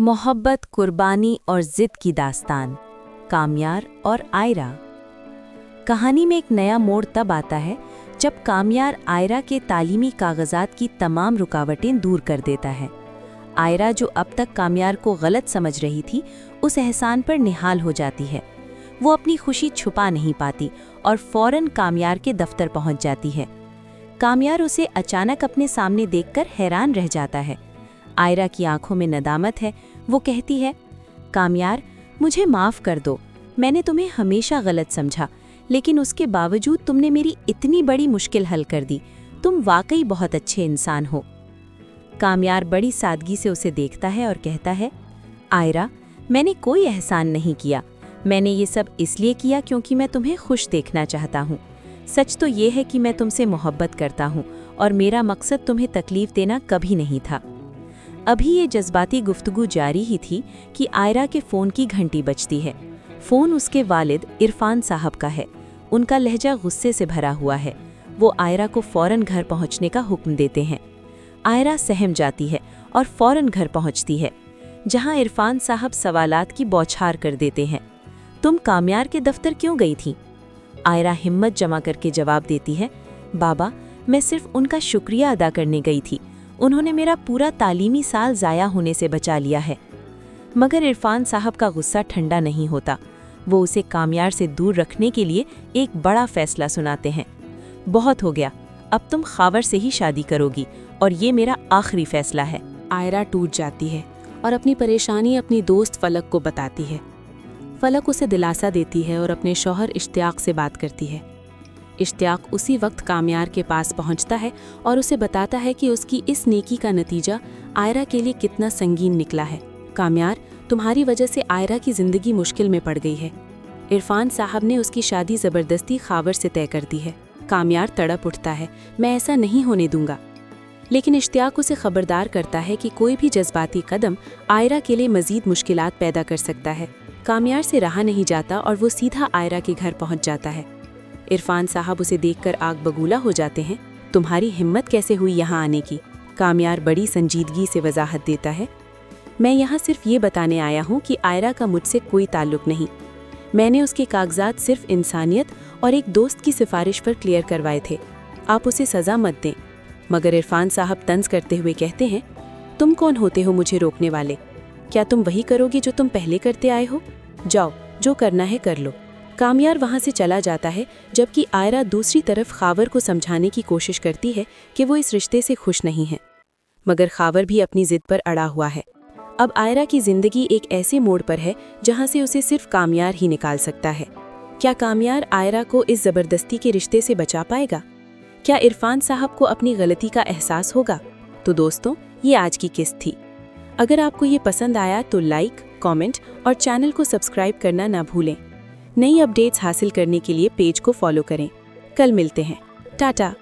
मोहब्बत, कुर्बानी और जिद की दास्तान, कामयार और आयरा। कहानी में एक नया मोड़ तब आता है जब कामयार आयरा के तालीमी कागजात की तमाम रुकावटें दूर कर देता है। आयरा, जो अब तक कामयार को गलत समझ रही थी, उस एहसान पर निहाल हो जाती है। वो अपनी खुशी छुपा नहीं पाती और फौरन कामयार के दफ्तर पहुंच जाती है। कामयार उसे अचानक अपने सामने देखकर हैरान रह जाता है। आयरा की आंखों में नदामत है। वो कहती है, कामयार, मुझे माफ़ कर दो। मैंने तुम्हें हमेशा गलत समझा, लेकिन उसके बावजूद तुमने मेरी इतनी बड़ी मुश्किल हल कर दी। तुम वाकई बहुत अच्छे इंसान हो। कामयार बड़ी सादगी से उसे देखता है और कहता है, आयरा, मैंने कोई एहसान नहीं किया। मैंने ये सब इसलिए किया क्योंकि मैं तुम्हें खुश देखना चाहता हूँ। सच तो ये है कि मैं तुमसे मोहब्बत करता हूँ और मेरा मकसद तुम्हें तकलीफ देना कभी नहीं था। अभी ये जज्बाती गुफ्तगू जारी ही थी कि आयरा के फ़ोन की घंटी बजती है। फ़ोन उसके वालिद इरफान साहब का है। उनका लहजा गुस्से से भरा हुआ है। वो आयरा को फ़ौरन घर पहुंचने का हुक्म देते हैं। आयरा सहम जाती है और फ़ौरन घर पहुंचती है, जहां इरफान साहब सवालात की बौछार कर देते हैं। तुम कामयार के दफ्तर क्यों गई थी? आयरा हिम्मत जमा करके जवाब देती है, बाबा, मैं सिर्फ उनका शुक्रिया अदा करने गई थी। उन्होंने मेरा पूरा तालीमी साल ज़ाया होने से बचा लिया है। मगर इरफान साहब का गुस्सा ठंडा नहीं होता। वो उसे कामयार से दूर रखने के लिए एक बड़ा फैसला सुनाते हैं। बहुत हो गया, अब तुम खावर से ही शादी करोगी और ये मेरा आखिरी फैसला है। आयरा टूट जाती है और अपनी परेशानी अपनी दोस्त फलक को बताती है। फलक उसे दिलासा देती है और अपने शौहर इश्तियाक से बात करती है। इश्तियाक उसी वक्त कामयार के पास पहुंचता है और उसे बताता है कि उसकी इस नेकी का नतीजा आयरा के लिए कितना संगीन निकला है। कामयार, तुम्हारी वजह से आयरा की ज़िंदगी मुश्किल में पड़ गई है। इरफान साहब ने उसकी शादी ज़बरदस्ती खावर से तय कर दी है। कामयार तड़प उठता है, मैं ऐसा नहीं होने दूंगा। लेकिन इश्तियाक उसे खबरदार करता है कि कोई भी जज्बाती कदम आयरा के लिए मज़ीद मुश्किलात पैदा कर सकता है। कामयार से रहा नहीं जाता और वो सीधा आयरा के घर पहुंच जाता है। इरफान साहब उसे देखकर आग बगूला हो जाते हैं। तुम्हारी हिम्मत कैसे हुई यहाँ आने की? कामयार बड़ी संजीदगी से वजाहत देता है, मैं यहाँ सिर्फ ये बताने आया हूँ कि आयरा का मुझसे कोई ताल्लुक नहीं। मैंने उसके कागजात सिर्फ इंसानियत और एक दोस्त की सिफारिश पर क्लियर करवाए थे। आप उसे सज़ा मत दें। मगर इरफान साहब तंज करते हुए कहते हैं, तुम कौन होते हो मुझे रोकने वाले? क्या तुम वही करोगे जो तुम पहले करते आए हो? जाओ, जो करना है कर लो। कामयार वहाँ से चला जाता है, जबकि आयरा दूसरी तरफ खावर को समझाने की कोशिश करती है कि वो इस रिश्ते से खुश नहीं है। मगर खावर भी अपनी ज़िद पर अड़ा हुआ है। अब आयरा की ज़िंदगी एक ऐसे मोड़ पर है जहाँ से उसे सिर्फ कामयार ही निकाल सकता है। क्या कामयार आयरा को इस ज़बरदस्ती के रिश्ते से बचा पाएगा? क्या इरफान साहब को अपनी गलती का एहसास होगा? तो दोस्तों, ये आज की किस्त थी। अगर आपको ये पसंद आया तो लाइक, कमेंट और चैनल को सब्सक्राइब करना ना भूलें। नई अपडेट्स हासिल करने के लिए पेज को फॉलो करें। कल मिलते हैं। टाटा।